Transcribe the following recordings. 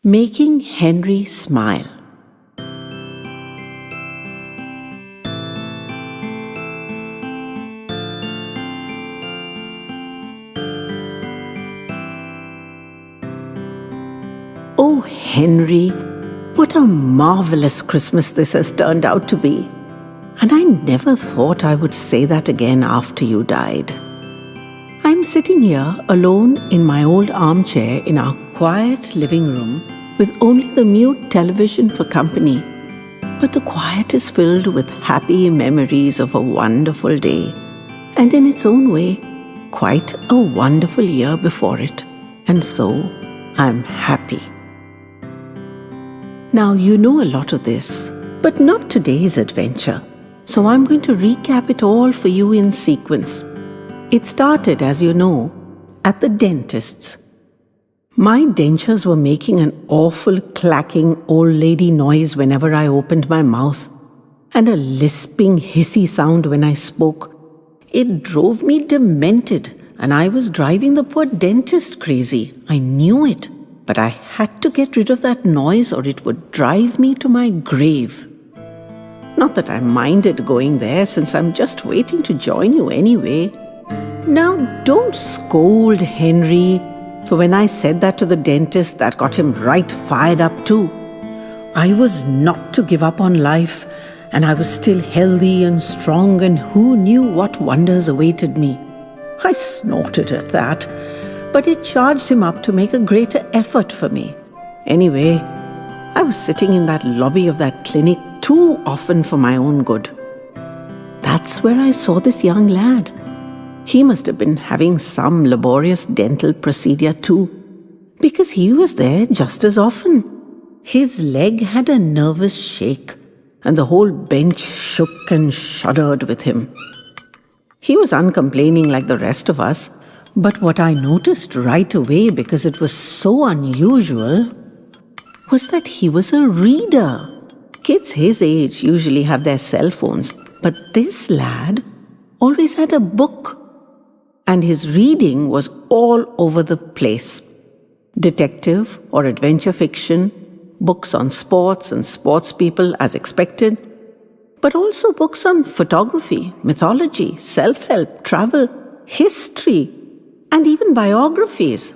Making Henry Smile. Oh, Henry, what a marvelous Christmas this has turned out to be. And I never thought I would say that again after you died. I'm sitting here alone in my old armchair in our quiet living room with only the mute television for company. But the quiet is filled with happy memories of a wonderful day, and in its own way, quite a wonderful year before it. And so, I'm happy. Now, you know a lot of this, but not today's adventure. So I'm going to recap it all for you in sequence. It started, as you know, at the dentist's. My dentures were making an awful clacking old lady noise whenever I opened my mouth, and a lisping hissy sound when I spoke. It drove me demented, and I was driving the poor dentist crazy. I knew it, but I had to get rid of that noise or it would drive me to my grave. Not that I minded going there, since I'm just waiting to join you anyway. Now, don't scold Henry, for when I said that to the dentist, that got him right fired up too. I was not to give up on life, and I was still healthy and strong, and who knew what wonders awaited me. I snorted at that, but it charged him up to make a greater effort for me. Anyway, I was sitting in that lobby of that clinic too often for my own good. That's where I saw this young lad. He must have been having some laborious dental procedure too, because he was there just as often. His leg had a nervous shake, and the whole bench shook and shuddered with him. He was uncomplaining like the rest of us, but what I noticed right away, because it was so unusual, was that he was a reader. Kids his age usually have their cell phones, but this lad always had a book. And his reading was all over the place. Detective or adventure fiction, books on sports and sports people as expected, but also books on photography, mythology, self-help, travel, history, and even biographies.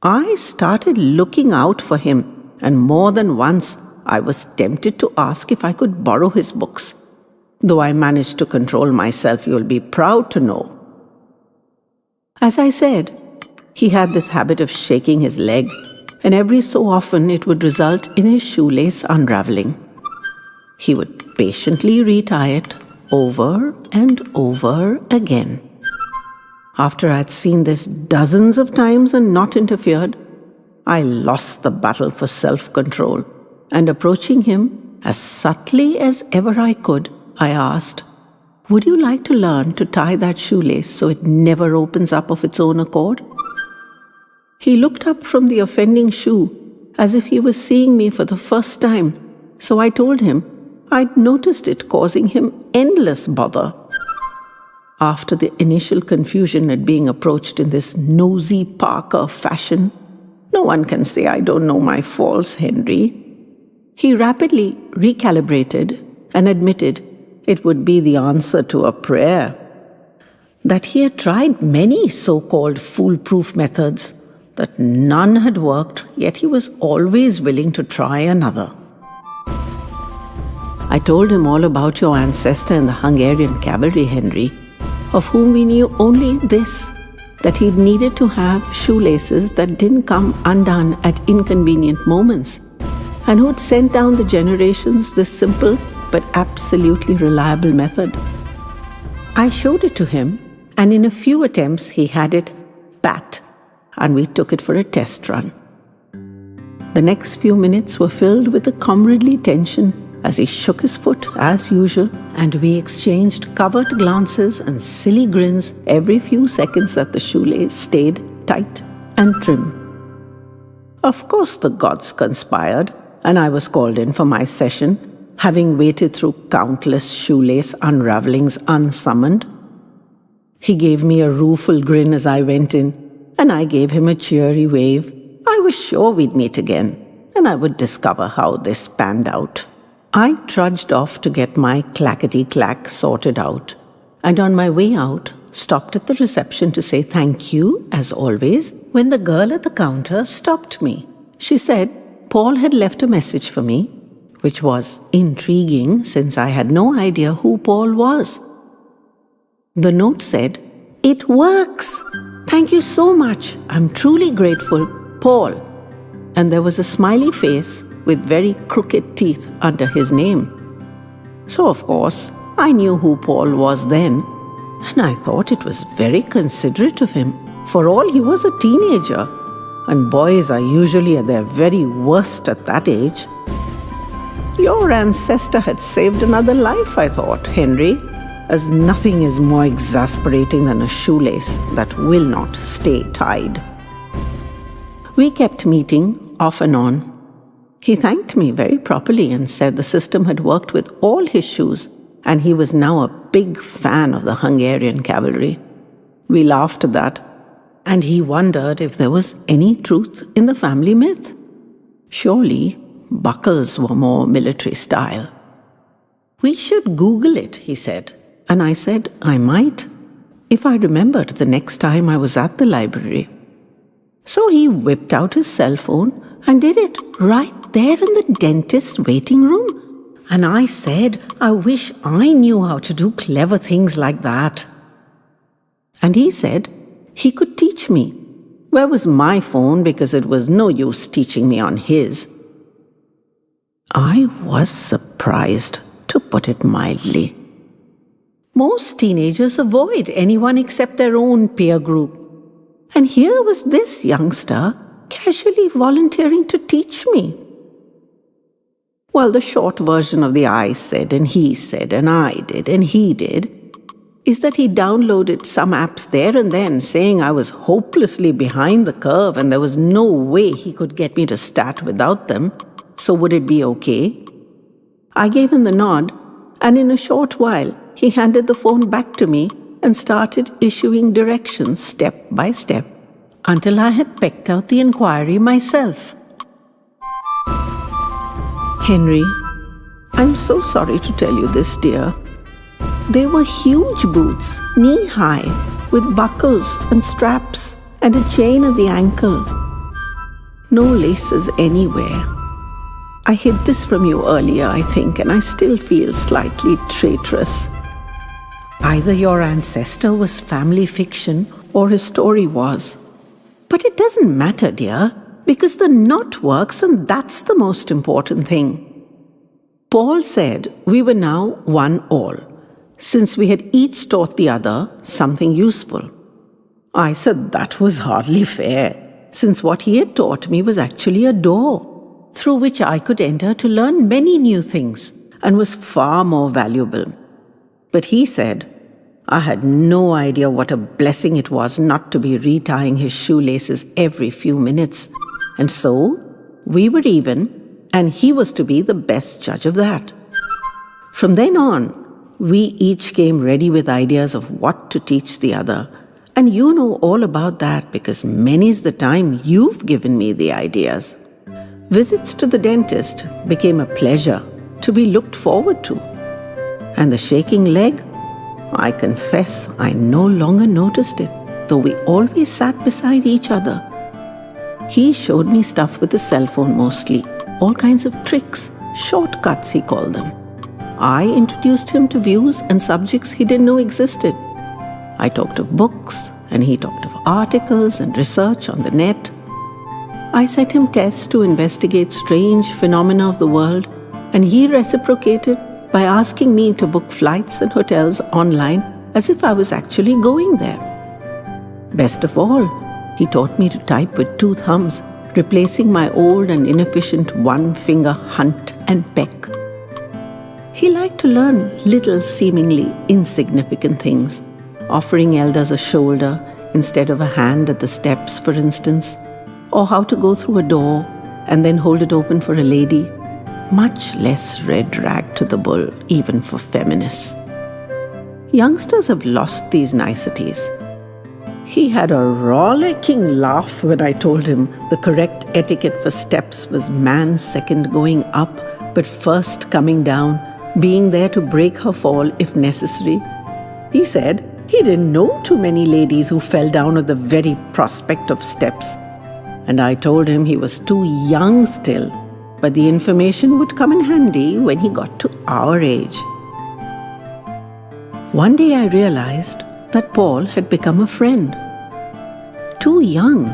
I started looking out for him, and more than once I was tempted to ask if I could borrow his books. Though I managed to control myself, you'll be proud to know. As I said, he had this habit of shaking his leg, and every so often it would result in his shoelace unraveling. He would patiently retie it over and over again. After I'd seen this dozens of times and not interfered, I lost the battle for self-control, and approaching him as subtly as ever I could, I asked, "Would you like to learn to tie that shoelace so it never opens up of its own accord?" He looked up from the offending shoe as if he was seeing me for the first time, so I told him I'd noticed it causing him endless bother. After the initial confusion at being approached in this nosy Parker fashion, no one can say I don't know my faults, Henry. He rapidly recalibrated and admitted it would be the answer to a prayer. That he had tried many so-called foolproof methods, that none had worked, yet he was always willing to try another. I told him all about your ancestor in the Hungarian cavalry, Henry, of whom we knew only this, that he'd needed to have shoelaces that didn't come undone at inconvenient moments, and who'd sent down the generations this simple but absolutely reliable method. I showed it to him, and in a few attempts he had it pat, and we took it for a test run. The next few minutes were filled with a comradely tension as he shook his foot as usual, and we exchanged covert glances and silly grins every few seconds that the shoelace stayed tight and trim. Of course the gods conspired, and I was called in for my session, having waited through countless shoelace unravelings unsummoned. He gave me a rueful grin as I went in, and I gave him a cheery wave, I was sure we'd meet again, and I would discover how this panned out. I trudged off to get my clackety-clack sorted out, and on my way out, stopped at the reception to say thank you, as always, when the girl at the counter stopped me. She said Paul had left a message for me, which was intriguing since I had no idea who Paul was. The note said, "It works! Thank you so much. I'm truly grateful, Paul." And there was a smiley face with very crooked teeth under his name. So, of course, I knew who Paul was then, and I thought it was very considerate of him. For all, he was a teenager, and boys are usually at their very worst at that age. Your ancestor had saved another life, I thought, Henry, as nothing is more exasperating than a shoelace that will not stay tied. We kept meeting off and on. He thanked me very properly and said the system had worked with all his shoes, and he was now a big fan of the Hungarian cavalry. We laughed at that, and he wondered if there was any truth in the family myth. Surely, buckles were more military style. "We should Google it," he said, and I said I might, if I remembered the next time I was at the library. So he whipped out his cell phone and did it right there in the dentist's waiting room. And I said, I wish I knew how to do clever things like that. And he said he could teach me. Where was my phone, because it was no use teaching me on his. I was surprised, to put it mildly. Most teenagers avoid anyone except their own peer group. And here was this youngster casually volunteering to teach me. Well, the short version of the I said and he said and I did and he did is that he downloaded some apps there and then, saying I was hopelessly behind the curve and there was no way he could get me to start without them. So would it be okay? I gave him the nod, and in a short while he handed the phone back to me and started issuing directions step by step until I had pecked out the inquiry myself. Henry, I'm so sorry to tell you this, dear. They were huge boots, knee-high, with buckles and straps and a chain at the ankle. No laces anywhere. I hid this from you earlier, I think, and I still feel slightly traitorous. Either your ancestor was family fiction or his story was. But it doesn't matter, dear, because the knot works and that's the most important thing. Paul said we were now one all, since we had each taught the other something useful. I said that was hardly fair, since what he had taught me was actually a door through which I could enter to learn many new things and was far more valuable. But he said I had no idea what a blessing it was not to be retying his shoelaces every few minutes. And so, we were even, and he was to be the best judge of that. From then on, we each came ready with ideas of what to teach the other. And you know all about that because many's the time you've given me the ideas. Visits to the dentist became a pleasure to be looked forward to. And the shaking leg, I confess I no longer noticed it, though we always sat beside each other. He showed me stuff with his cell phone mostly, all kinds of tricks, shortcuts he called them. I introduced him to views and subjects he didn't know existed. I talked of books, and he talked of articles and research on the net. I set him tests to investigate strange phenomena of the world, and he reciprocated by asking me to book flights and hotels online as if I was actually going there. Best of all, he taught me to type with two thumbs, replacing my old and inefficient one-finger hunt and peck. He liked to learn little seemingly insignificant things, offering elders a shoulder instead of a hand at the steps, for instance, or how to go through a door and then hold it open for a lady, much less red rag to the bull, even for feminists. Youngsters have lost these niceties. He had a rollicking laugh when I told him the correct etiquette for steps was man second going up, but first coming down, being there to break her fall if necessary. He said he didn't know too many ladies who fell down at the very prospect of steps. And I told him he was too young still, but the information would come in handy when he got to our age. One day I realized that Paul had become a friend. Too young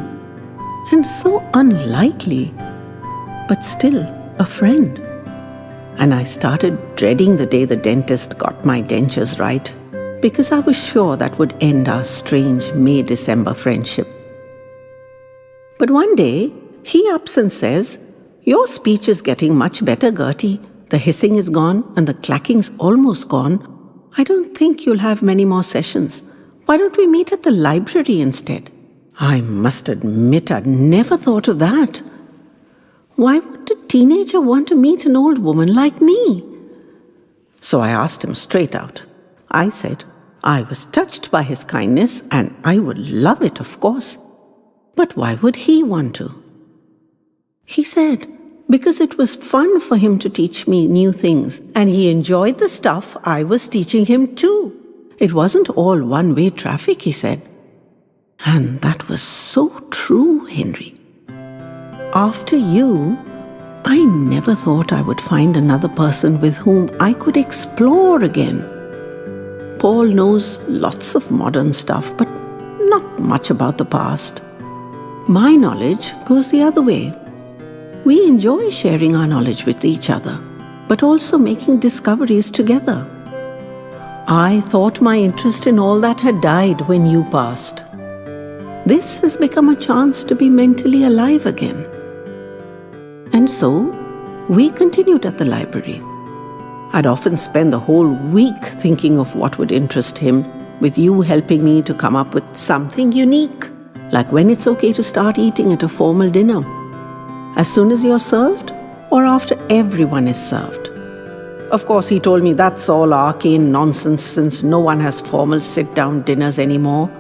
and so unlikely, but still a friend. And I started dreading the day the dentist got my dentures right, because I was sure that would end our strange May-December friendship. But one day, he ups and says, "Your speech is getting much better, Gertie. The hissing is gone and the clacking's almost gone. I don't think you'll have many more sessions. Why don't we meet at the library instead?" I must admit I'd never thought of that. Why would a teenager want to meet an old woman like me? So I asked him straight out. I said I was touched by his kindness and I would love it, of course. But why would he want to? He said because it was fun for him to teach me new things and he enjoyed the stuff I was teaching him too. It wasn't all one-way traffic, he said. And that was so true, Henry. After you, I never thought I would find another person with whom I could explore again. Paul knows lots of modern stuff, but not much about the past. My knowledge goes the other way. We enjoy sharing our knowledge with each other, but also making discoveries together. I thought my interest in all that had died when you passed. This has become a chance to be mentally alive again. And so, we continued at the library. I'd often spend the whole week thinking of what would interest him, with you helping me to come up with something unique, like when it's okay to start eating at a formal dinner. As soon as you're served, or after everyone is served. Of course, he told me that's all arcane nonsense since no one has formal sit-down dinners anymore.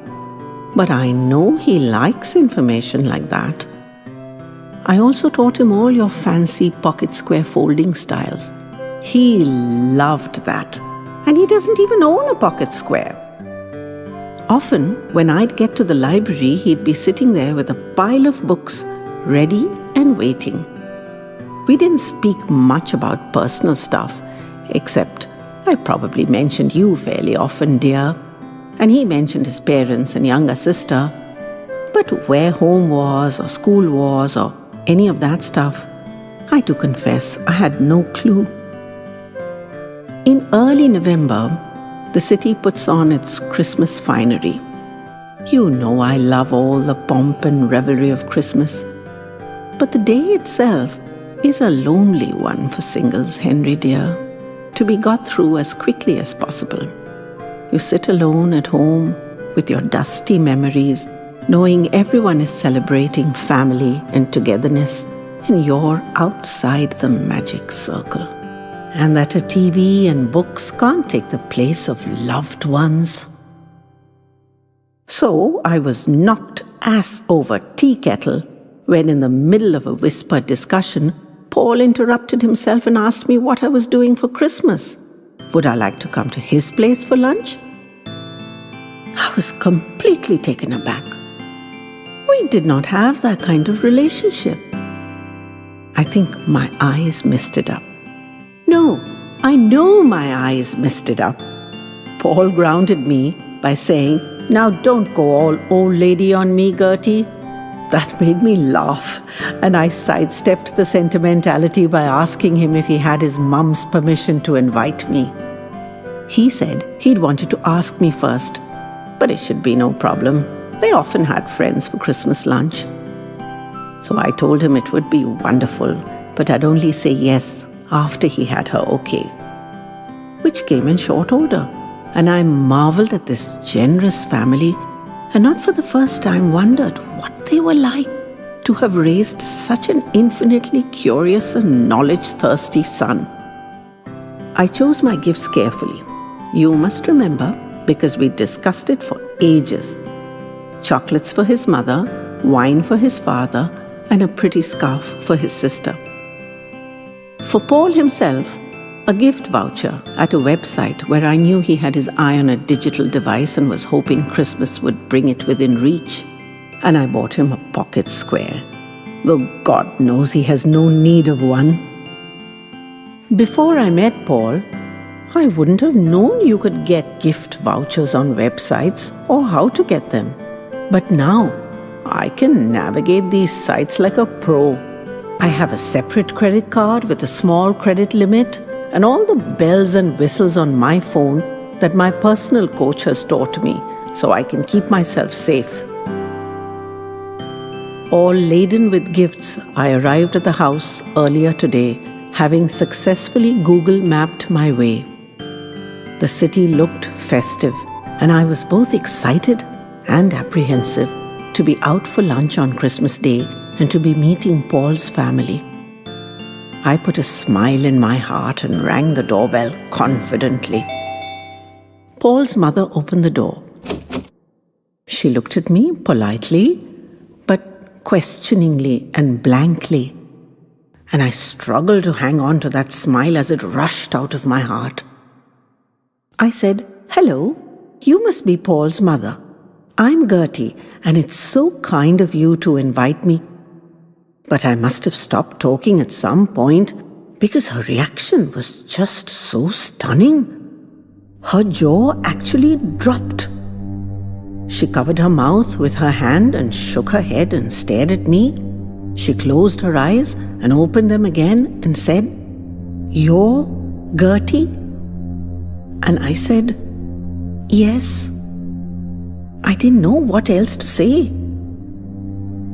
But I know he likes information like that. I also taught him all your fancy pocket square folding styles. He loved that. And he doesn't even own a pocket square. Often, when I'd get to the library, he'd be sitting there with a pile of books, ready and waiting. We didn't speak much about personal stuff, except I probably mentioned you fairly often, dear. And he mentioned his parents and younger sister. But where home was, or school was, or any of that stuff, I do confess I had no clue. In early November, the city puts on its Christmas finery. You know I love all the pomp and revelry of Christmas. But the day itself is a lonely one for singles, Henry dear, to be got through as quickly as possible. You sit alone at home with your dusty memories, knowing everyone is celebrating family and togetherness, and you're outside the magic circle. And that a TV and books can't take the place of loved ones. So I was knocked ass over tea kettle when in the middle of a whispered discussion, Paul interrupted himself and asked me what I was doing for Christmas. Would I like to come to his place for lunch? I was completely taken aback. We did not have that kind of relationship. I think my eyes messed it up. No, I know my eyes messed it up. Paul grounded me by saying, "Now don't go all old lady on me, Gertie." That made me laugh, and I sidestepped the sentimentality by asking him if he had his mum's permission to invite me. He said he'd wanted to ask me first, but it should be no problem. They often had friends for Christmas lunch. So I told him it would be wonderful, but I'd only say yes after he had her okay, which came in short order, and I marveled at this generous family and not for the first time wondered what they were like to have raised such an infinitely curious and knowledge-thirsty son. I chose my gifts carefully. You must remember, because we discussed it for ages. chocolates for his mother, wine for his father, and a pretty scarf for his sister. For Paul himself, a gift voucher at a website where I knew he had his eye on a digital device and was hoping Christmas would bring it within reach. And I bought him a pocket square, though God knows he has no need of one. Before I met Paul, I wouldn't have known you could get gift vouchers on websites or how to get them. But now, I can navigate these sites like a pro. I have a separate credit card with a small credit limit and all the bells and whistles on my phone that my personal coach has taught me so I can keep myself safe. All laden with gifts, I arrived at the house earlier today, having successfully Google mapped my way. The city looked festive, and I was both excited and apprehensive to be out for lunch on Christmas Day and to be meeting Paul's family. I put a smile in my heart and rang the doorbell confidently. Paul's mother opened the door. She looked at me politely, but questioningly and blankly, and I struggled to hang on to that smile as it rushed out of my heart. I said, "Hello, you must be Paul's mother. I'm Gertie, and it's so kind of you to invite me." But I must have stopped talking at some point because her reaction was just so stunning. Her jaw actually dropped. She covered her mouth with her hand and shook her head and stared at me. She closed her eyes and opened them again and said, "You're Gertie?" And I said, "Yes." I didn't know what else to say.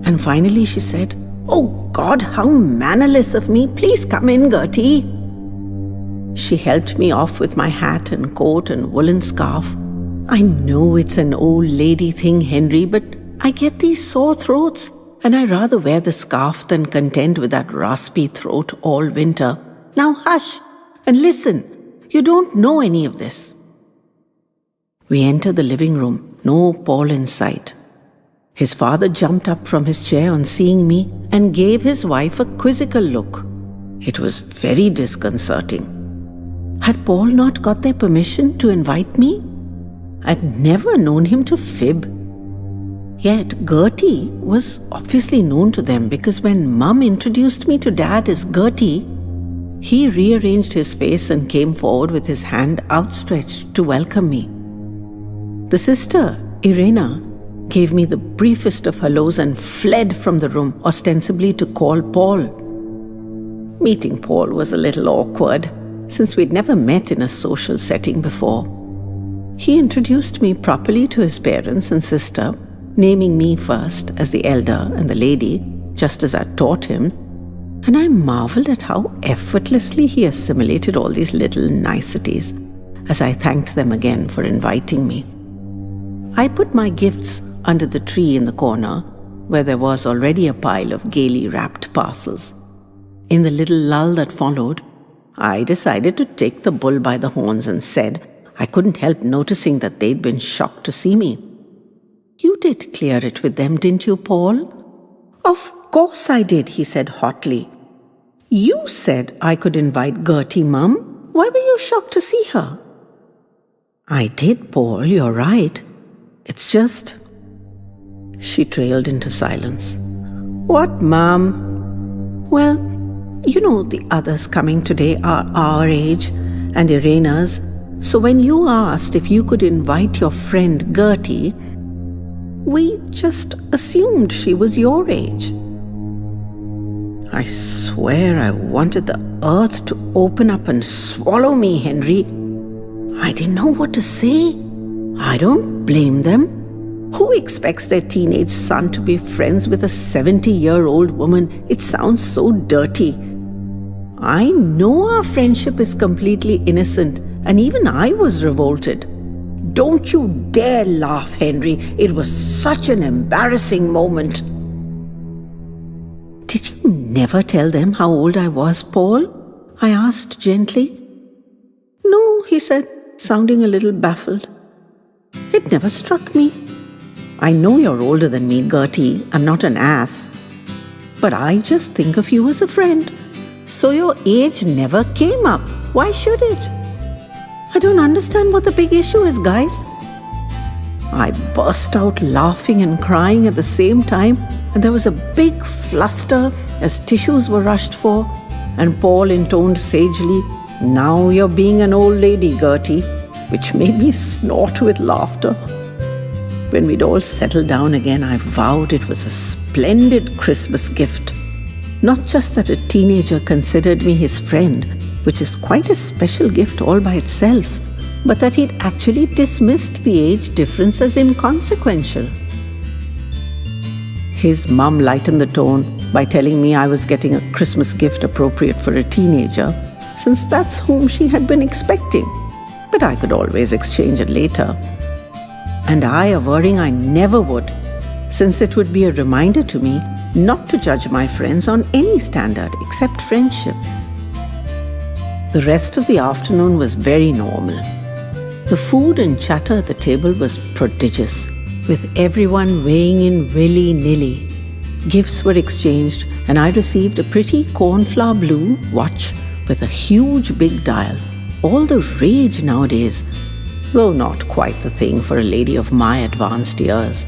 And finally she said, "Oh God, how mannerless of me. Please come in, Gertie." She helped me off with my hat and coat and woolen scarf. I know it's an old lady thing, Henry, but I get these sore throats, and I rather wear the scarf than contend with that raspy throat all winter. Now hush and listen. You don't know any of this. We entered the living room, no Paul in sight. His father jumped up from his chair on seeing me and gave his wife a quizzical look. It was very disconcerting. Had Paul not got their permission to invite me? I'd never known him to fib. Yet Gertie was obviously known to them because when Mum introduced me to Dad as Gertie, he rearranged his face and came forward with his hand outstretched to welcome me. The sister, Irena, gave me the briefest of hellos and fled from the room, ostensibly to call Paul. Meeting Paul was a little awkward, since we'd never met in a social setting before. He introduced me properly to his parents and sister, naming me first as the elder and the lady, just as I'd taught him, and I marveled at how effortlessly he assimilated all these little niceties as I thanked them again for inviting me. I put my gifts under the tree in the corner, where there was already a pile of gaily wrapped parcels. In the little lull that followed, I decided to take the bull by the horns and said I couldn't help noticing that they'd been shocked to see me. "You did clear it with them, didn't you, Paul?" "Of course I did," he said hotly. "You said I could invite Gertie, Mum. Why were you shocked to see her?" "I did, Paul, you're right. It's just..." She trailed into silence. "What, Mum?" "Well, you know the others coming today are our age and Irena's, so when you asked if you could invite your friend Gertie, we just assumed she was your age." I swear I wanted the earth to open up and swallow me, Henry. I didn't know what to say. I don't blame them. Who expects their teenage son to be friends with a 70-year-old woman? It sounds so dirty. I know our friendship is completely innocent, and even I was revolted. Don't you dare laugh, Henry. It was such an embarrassing moment. "Did you never tell them how old I was, Paul?" I asked gently. "No," he said, sounding a little baffled. "It never struck me." I know you're older than me, Gertie. I'm not an ass. But I just think of you as a friend. So your age never came up. Why should it? I don't understand what the big issue is, guys. I burst out laughing and crying at the same time, and there was a big fluster as tissues were rushed for, and Paul intoned sagely, "Now you're being an old lady, Gertie," which made me snort with laughter. When we'd all settled down again, I vowed it was a splendid Christmas gift. Not just that a teenager considered me his friend, which is quite a special gift all by itself, but that he'd actually dismissed the age difference as inconsequential. His mum lightened the tone by telling me I was getting a Christmas gift appropriate for a teenager, since that's whom she had been expecting, but I could always exchange it later. And I averring I never would, since it would be a reminder to me not to judge my friends on any standard except friendship. The rest of the afternoon was very normal. The food and chatter at the table was prodigious, with everyone weighing in willy-nilly. Gifts were exchanged, and I received a pretty cornflower blue watch with a huge big dial. All the rage nowadays, though not quite the thing for a lady of my advanced years.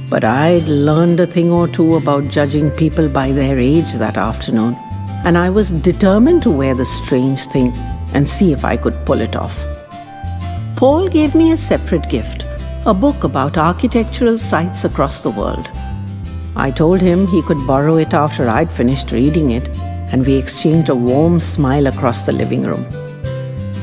But I'd learned a thing or two about judging people by their age that afternoon, and I was determined to wear the strange thing and see if I could pull it off. Paul gave me a separate gift, a book about architectural sites across the world. I told him he could borrow it after I'd finished reading it, and we exchanged a warm smile across the living room.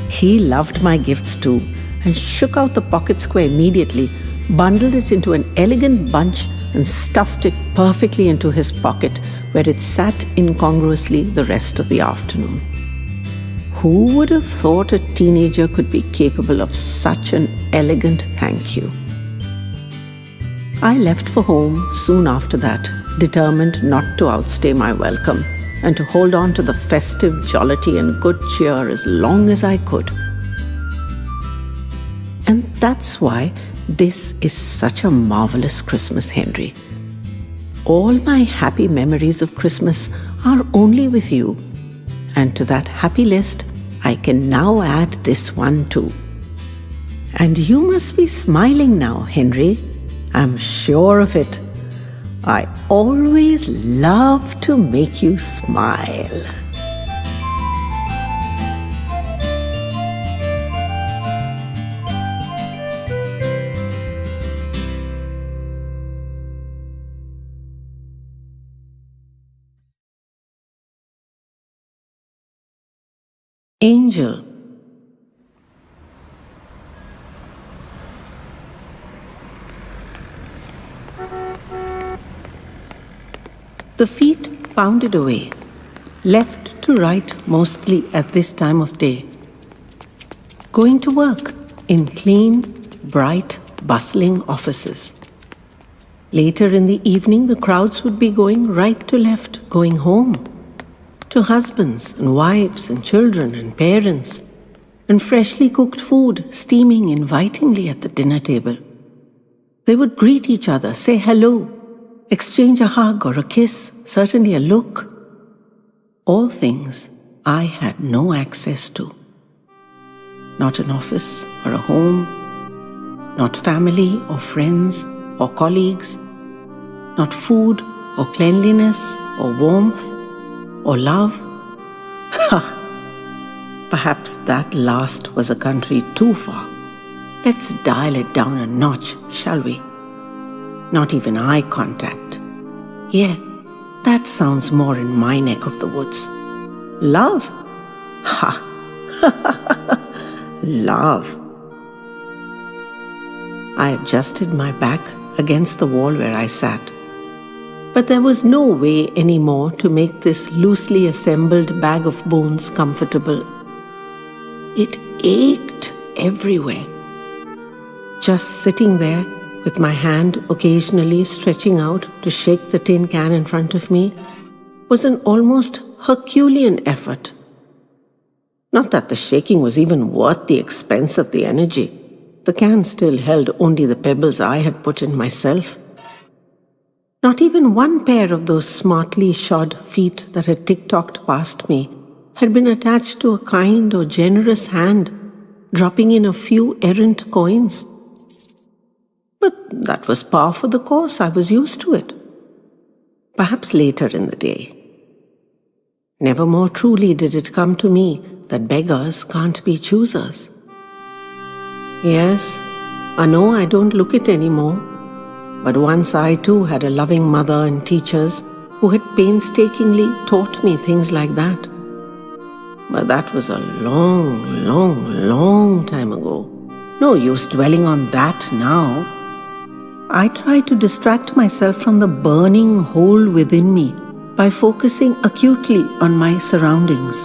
He loved my gifts too, and shook out the pocket square immediately, bundled it into an elegant bunch, and stuffed it perfectly into his pocket, where it sat incongruously the rest of the afternoon. Who would have thought a teenager could be capable of such an elegant thank you? I left for home soon after that, determined not to outstay my welcome and to hold on to the festive jollity and good cheer as long as I could. And that's why this is such a marvelous Christmas, Henry. All my happy memories of Christmas are only with you. And to that happy list, I can now add this one too. And you must be smiling now, Henry. I'm sure of it. I always love to make you smile. Angel. The feet pounded away, left to right mostly at this time of day. Going to work in clean, bright, bustling offices. Later in the evening, the crowds would be going right to left, going home. To husbands and wives and children and parents, and freshly cooked food steaming invitingly at the dinner table. They would greet each other, say hello, exchange a hug or a kiss, certainly a look. All things I had no access to. Not an office or a home, not family or friends or colleagues, not food or cleanliness or warmth or love. Ha! Perhaps that last was a country too far. Let's dial it down a notch, shall we? Not even eye contact. Yeah, that sounds more in my neck of the woods. Love? Ha! Love. I adjusted my back against the wall where I sat. But there was no way anymore to make this loosely assembled bag of bones comfortable. It ached everywhere. Just sitting there, with my hand occasionally stretching out to shake the tin can in front of me, was an almost Herculean effort. Not that the shaking was even worth the expense of the energy. The can still held only the pebbles I had put in myself. Not even one pair of those smartly shod feet that had tick-tocked past me had been attached to a kind or generous hand, dropping in a few errant coins. But that was par for the course. I was used to it. Perhaps later in the day. Never more truly did it come to me that beggars can't be choosers. Yes, I know I don't look it anymore, but once I too had a loving mother and teachers who had painstakingly taught me things like that. But that was a long time ago. No use dwelling on that now. I try to distract myself from the burning hole within me by focusing acutely on my surroundings.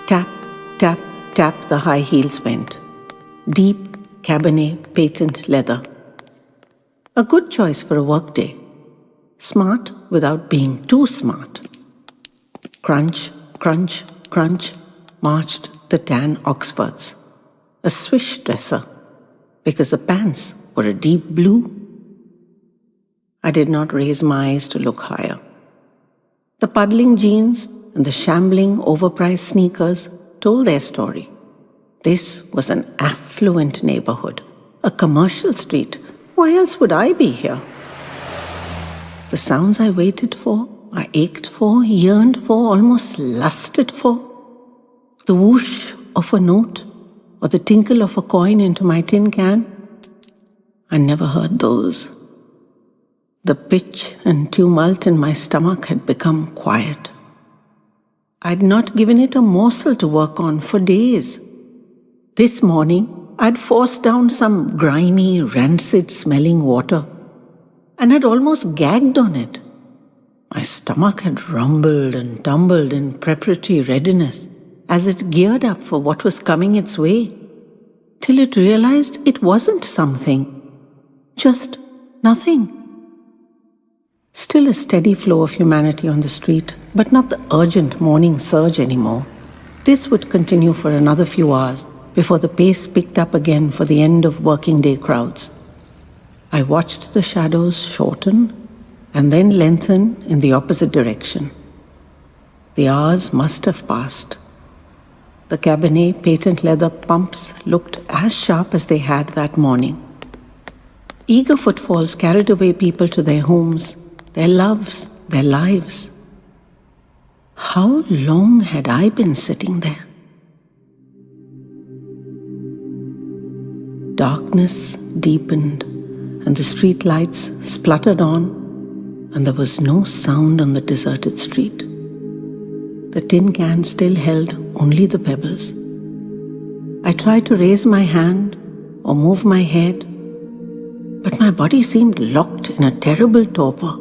Tap, tap, tap the high heels went. Deep Cabernet patent leather. A good choice for a workday. Smart without being too smart. Crunch, crunch, crunch, marched the tan Oxfords. A swish dresser, because the pants were a deep blue. I did not raise my eyes to look higher. The puddling jeans and the shambling, overpriced sneakers told their story. This was an affluent neighborhood, a commercial street. Why else would I be here? The sounds I waited for, I ached for, yearned for, almost lusted for. The whoosh of a note or the tinkle of a coin into my tin can. I never heard those. The pitch and tumult in my stomach had become quiet. I'd not given it a morsel to work on for days. This morning, I'd forced down some grimy, rancid-smelling water and had almost gagged on it. My stomach had rumbled and tumbled in preparatory readiness as it geared up for what was coming its way, till it realized it wasn't something, just nothing. Still a steady flow of humanity on the street, but not the urgent morning surge anymore. This would continue for another few hours before the pace picked up again for the end of working day crowds. I watched the shadows shorten and then lengthen in the opposite direction. The hours must have passed. The Cabernet patent leather pumps looked as sharp as they had that morning. Eager footfalls carried away people to their homes, their loves, their lives. How long had I been sitting there? Darkness deepened, and the street lights spluttered on, and there was no sound on the deserted street. The tin can still held only the pebbles. I tried to raise my hand or move my head, but my body seemed locked in a terrible torpor.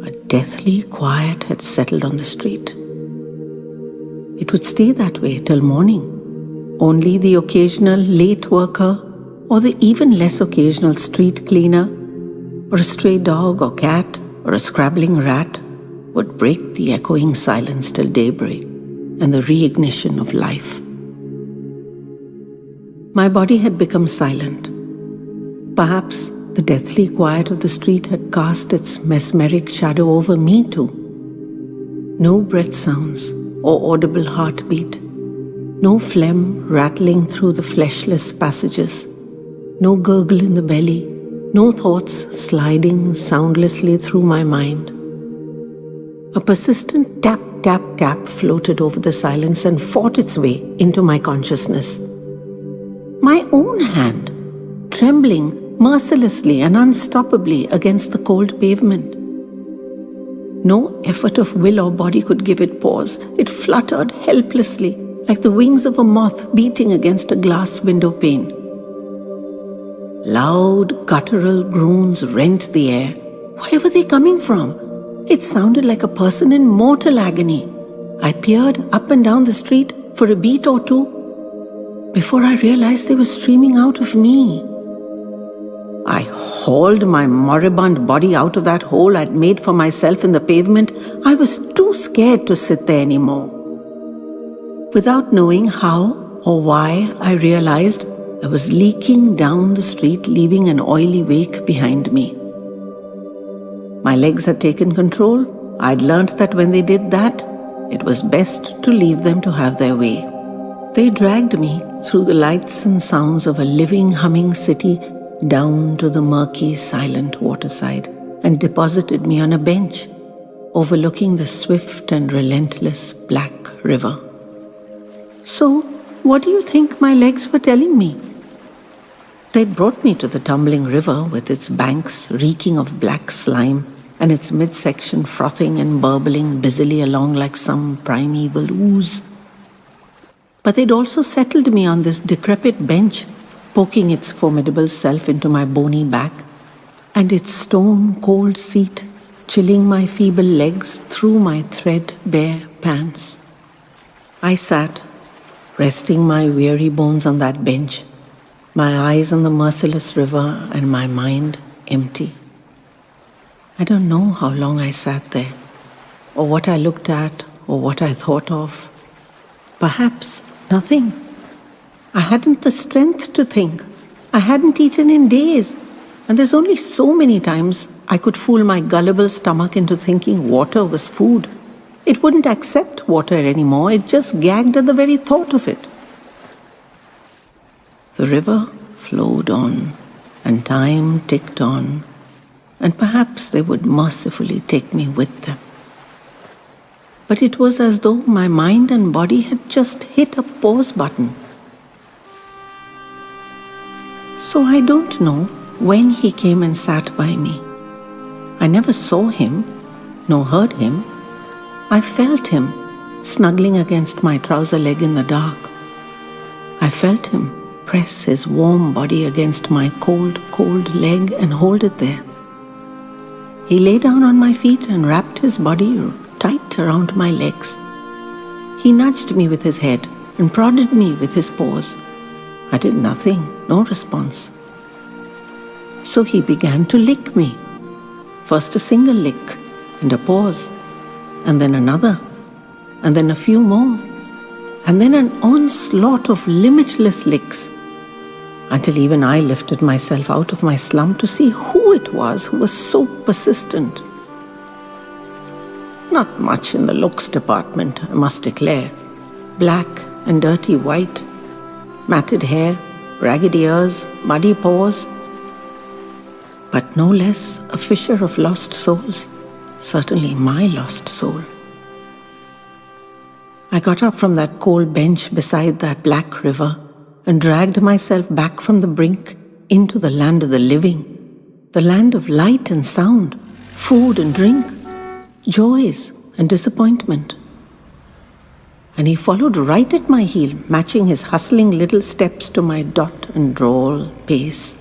A deathly quiet had settled on the street. It would stay that way till morning. Only the occasional late worker or the even less occasional street cleaner or a stray dog or cat or a scrabbling rat would break the echoing silence till daybreak and the reignition of life. My body had become silent. Perhaps the deathly quiet of the street had cast its mesmeric shadow over me too. No breath sounds or audible heartbeat. No phlegm rattling through the fleshless passages. No gurgle in the belly. No thoughts sliding soundlessly through my mind. A persistent tap, tap, tap floated over the silence and fought its way into my consciousness. My own hand, trembling mercilessly and unstoppably against the cold pavement. No effort of will or body could give it pause. It fluttered helplessly, like the wings of a moth beating against a glass window pane. Loud, guttural groans rent the air. Where were they coming from? It sounded like a person in mortal agony. I peered up and down the street for a beat or two before I realized they were streaming out of me. I hauled my moribund body out of that hole I'd made for myself in the pavement. I was too scared to sit there anymore. Without knowing how or why, I realized I was leaking down the street, leaving an oily wake behind me. My legs had taken control. I'd learnt that when they did that, it was best to leave them to have their way. They dragged me through the lights and sounds of a living, humming city down to the murky, silent waterside and deposited me on a bench overlooking the swift and relentless Black River. So, what do you think my legs were telling me? They'd brought me to the tumbling river with its banks reeking of black slime and its midsection frothing and burbling busily along like some primeval ooze. But they'd also settled me on this decrepit bench, poking its formidable self into my bony back, and its stone-cold seat chilling my feeble legs through my threadbare pants. I sat, resting my weary bones on that bench, my eyes on the merciless river and my mind empty. I don't know how long I sat there, or what I looked at, or what I thought of. Perhaps nothing. I hadn't the strength to think. I hadn't eaten in days, and there's only so many times I could fool my gullible stomach into thinking water was food. It wouldn't accept water anymore. It just gagged at the very thought of it. The river flowed on, and time ticked on, and perhaps they would mercifully take me with them. But it was as though my mind and body had just hit a pause button. So I don't know when he came and sat by me. I never saw him, nor heard him. I felt him snuggling against my trouser leg in the dark. I felt him press his warm body against my cold, cold leg and hold it there. He lay down on my feet and wrapped his body tight around my legs. He nudged me with his head and prodded me with his paws. I did nothing, no response. So he began to lick me. First a single lick and a pause, and then another, and then a few more, and then an onslaught of limitless licks, until even I lifted myself out of my slump to see who it was who was so persistent. Not much in the looks department, I must declare. Black and dirty white, matted hair, ragged ears, muddy paws, but no less a fisher of lost souls, certainly my lost soul. I got up from that cold bench beside that black river and dragged myself back from the brink into the land of the living, the land of light and sound, food and drink, joys and disappointment. And he followed right at my heel, matching his hustling little steps to my dot and drawl pace.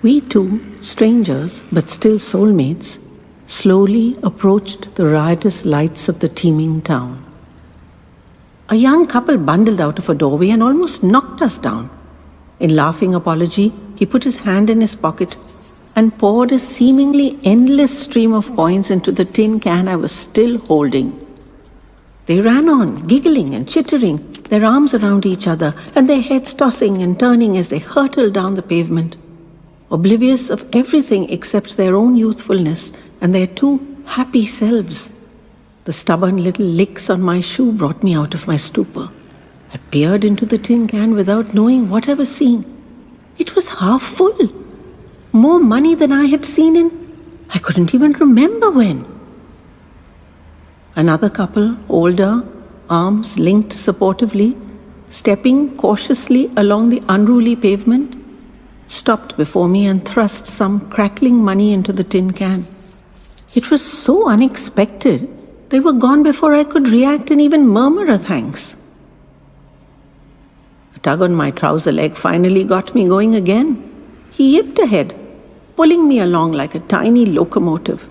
We two, strangers but still soulmates, slowly approached the riotous lights of the teeming town. A young couple bundled out of a doorway and almost knocked us down. In laughing apology, he put his hand in his pocket and poured a seemingly endless stream of coins into the tin can I was still holding. They ran on, giggling and chittering, their arms around each other and their heads tossing and turning as they hurtled down the pavement, oblivious of everything except their own youthfulness and their two happy selves. The stubborn little licks on my shoe brought me out of my stupor. I peered into the tin can without knowing what I was seeing. It was half full. More money than I had seen in, I couldn't even remember when. Another couple, older, arms linked supportively, stepping cautiously along the unruly pavement, stopped before me and thrust some crackling money into the tin can. It was so unexpected. They were gone before I could react and even murmur a thanks. A tug on my trouser leg finally got me going again. He yipped ahead, pulling me along like a tiny locomotive.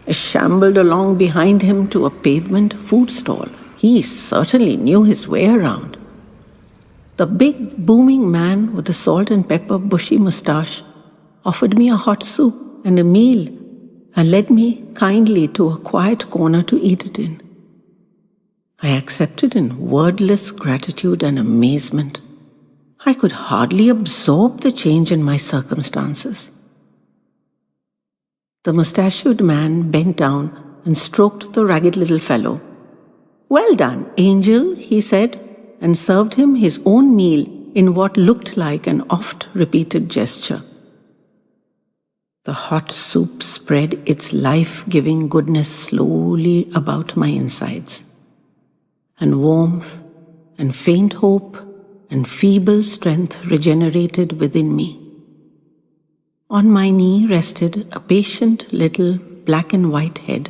I shambled along behind him to a pavement food stall. He certainly knew his way around. The big, booming man with the salt and pepper bushy mustache offered me a hot soup and a meal and led me kindly to a quiet corner to eat it in. I accepted in wordless gratitude and amazement. I could hardly absorb the change in my circumstances. The mustachioed man bent down and stroked the ragged little fellow. "Well done, Angel," he said, and served him his own meal in what looked like an oft-repeated gesture. The hot soup spread its life-giving goodness slowly about my insides, and warmth and faint hope and feeble strength regenerated within me. On my knee rested a patient little black and white head,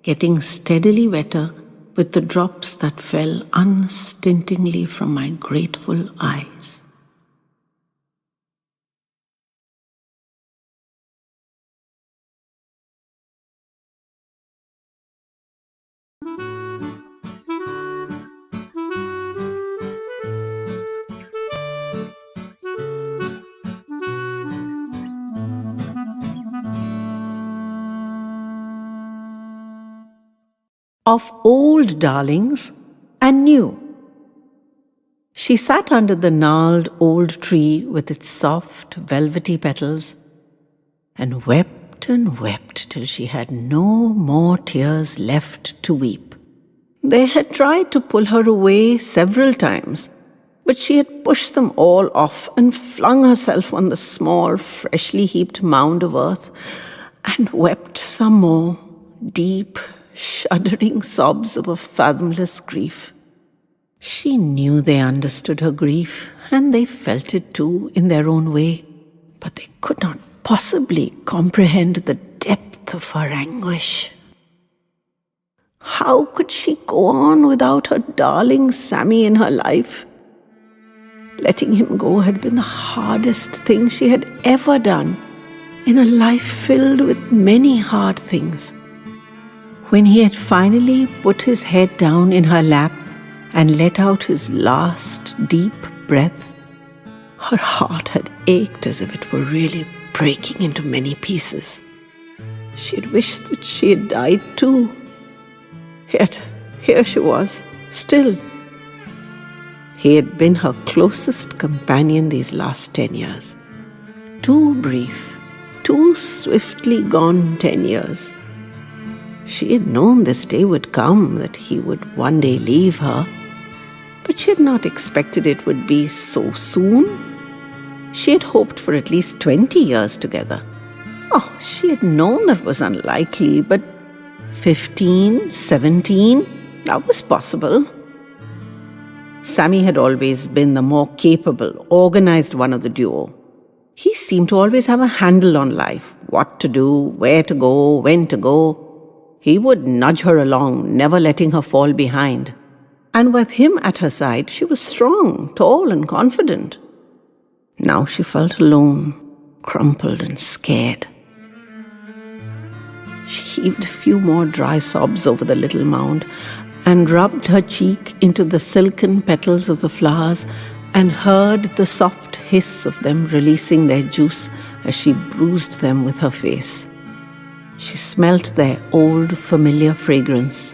getting steadily wetter with the drops that fell unstintingly from my grateful eyes. Of old darlings and new. She sat under the gnarled old tree with its soft, velvety petals and wept till she had no more tears left to weep. They had tried to pull her away several times, but she had pushed them all off and flung herself on the small, freshly heaped mound of earth and wept some more, deep, shuddering sobs of a fathomless grief. She knew they understood her grief, and they felt it too in their own way, but they could not possibly comprehend the depth of her anguish. How could she go on without her darling Sammy in her life? Letting him go had been the hardest thing she had ever done in a life filled with many hard things. When he had finally put his head down in her lap and let out his last deep breath, her heart had ached as if it were really breaking into many pieces. She had wished that she had died too. Yet here she was, still. He had been her closest companion these last 10 years. Too brief, too swiftly gone 10 years. She had known this day would come, that he would one day leave her, but she had not expected it would be so soon. She had hoped for at least 20 years together. Oh, she had known that was unlikely, but 15, 17, that was possible. Sammy had always been the more capable, organized one of the duo. He seemed to always have a handle on life, what to do, where to go, when to go. He would nudge her along, never letting her fall behind. And with him at her side, she was strong, tall, and confident. Now she felt alone, crumpled and scared. She heaved a few more dry sobs over the little mound and rubbed her cheek into the silken petals of the flowers and heard the soft hiss of them releasing their juice as she bruised them with her face. She smelt their old, familiar fragrance.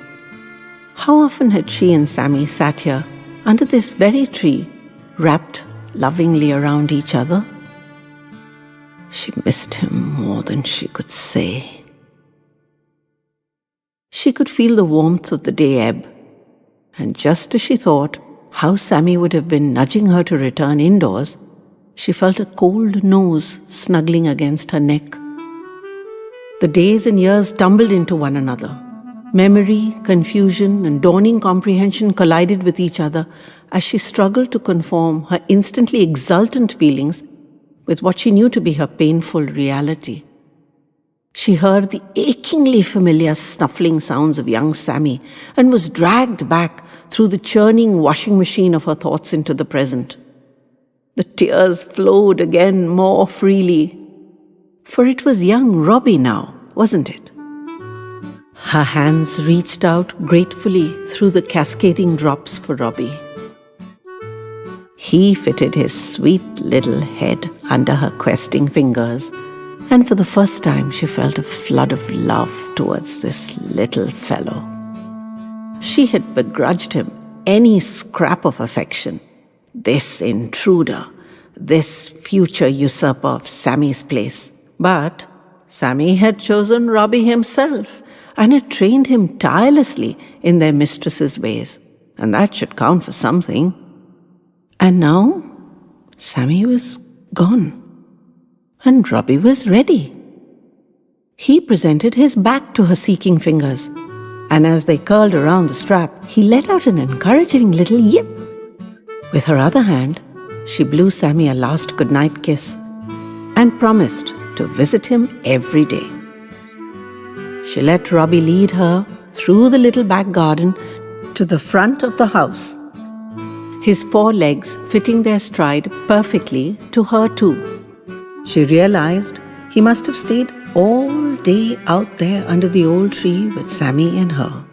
How often had she and Sammy sat here, under this very tree, wrapped lovingly around each other? She missed him more than she could say. She could feel the warmth of the day ebb, and just as she thought how Sammy would have been nudging her to return indoors, she felt a cold nose snuggling against her neck. The days and years tumbled into one another. Memory, confusion, and dawning comprehension collided with each other as she struggled to conform her instantly exultant feelings with what she knew to be her painful reality. She heard the achingly familiar snuffling sounds of young Sammy and was dragged back through the churning washing machine of her thoughts into the present. The tears flowed again more freely. For it was young Robbie now, wasn't it? Her hands reached out gratefully through the cascading drops for Robbie. He fitted his sweet little head under her questing fingers, and for the first time she felt a flood of love towards this little fellow. She had begrudged him any scrap of affection. This intruder, this future usurper of Sammy's place. But Sammy had chosen Robbie himself and had trained him tirelessly in their mistress's ways, and that should count for something. And now Sammy was gone, and Robbie was ready. He presented his back to her seeking fingers, and as they curled around the strap, he let out an encouraging little yip. With her other hand, she blew Sammy a last goodnight kiss and promised to visit him every day. She let Robbie lead her through the little back garden to the front of the house, his 4 legs fitting their stride perfectly to her too. She realized he must have stayed all day out there under the old tree with Sammy and her.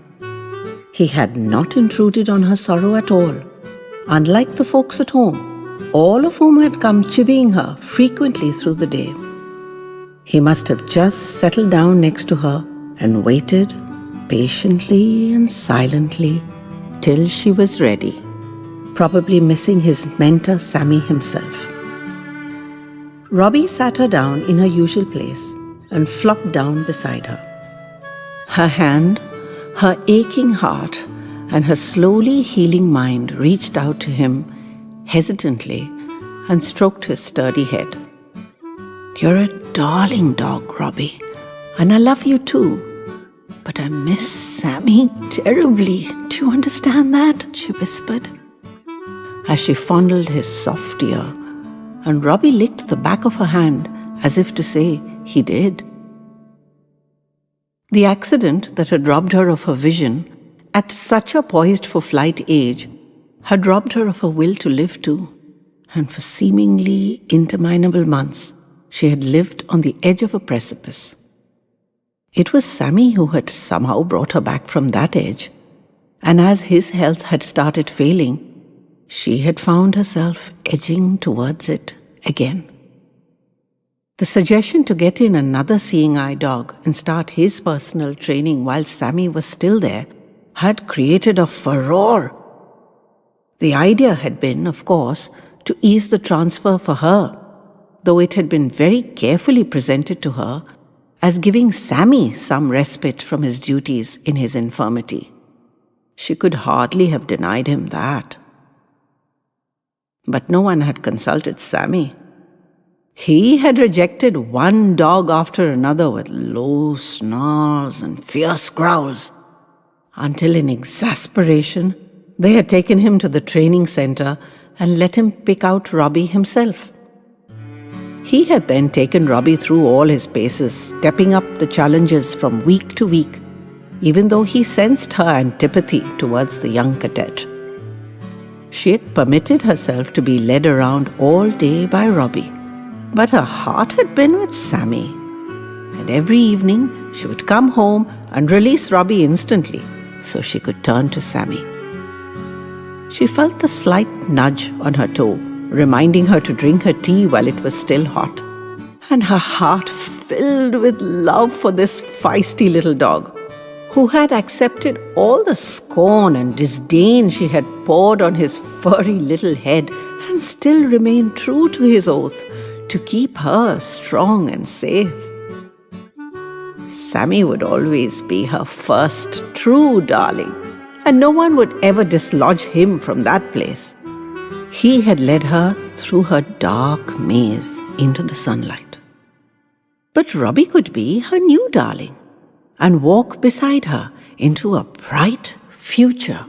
He had not intruded on her sorrow at all, unlike the folks at home, all of whom had come chivying her frequently through the day. He must have just settled down next to her and waited patiently and silently till she was ready, probably missing his mentor Sammy himself. Robbie sat her down in her usual place and flopped down beside her. Her hand, her aching heart, and her slowly healing mind reached out to him hesitantly and stroked his sturdy head. "You're a darling dog, Robbie, and I love you too. But I miss Sammy terribly. Do you understand that?" she whispered, as she fondled his soft ear, and Robbie licked the back of her hand as if to say he did. The accident that had robbed her of her vision at such a poised for flight age had robbed her of her will to live too, and for seemingly interminable months she had lived on the edge of a precipice. It was Sammy who had somehow brought her back from that edge, and as his health had started failing, she had found herself edging towards it again. The suggestion to get in another seeing-eye dog and start his personal training while Sammy was still there had created a furore. The idea had been, of course, to ease the transfer for her, though it had been very carefully presented to her as giving Sammy some respite from his duties in his infirmity. She could hardly have denied him that. But no one had consulted Sammy. He had rejected one dog after another with low snarls and fierce growls, until in exasperation they had taken him to the training center and let him pick out Robbie himself. He had then taken Robbie through all his paces, stepping up the challenges from week to week, even though he sensed her antipathy towards the young cadet. She had permitted herself to be led around all day by Robbie, but her heart had been with Sammy. And every evening she would come home and release Robbie instantly so she could turn to Sammy. She felt the slight nudge on her toe, reminding her to drink her tea while it was still hot, and her heart filled with love for this feisty little dog, who had accepted all the scorn and disdain she had poured on his furry little head and still remained true to his oath to keep her strong and safe. Sammy would always be her first true darling, and no one would ever dislodge him from that place. He had led her through her dark maze into the sunlight. But Robbie could be her new darling and walk beside her into a bright future.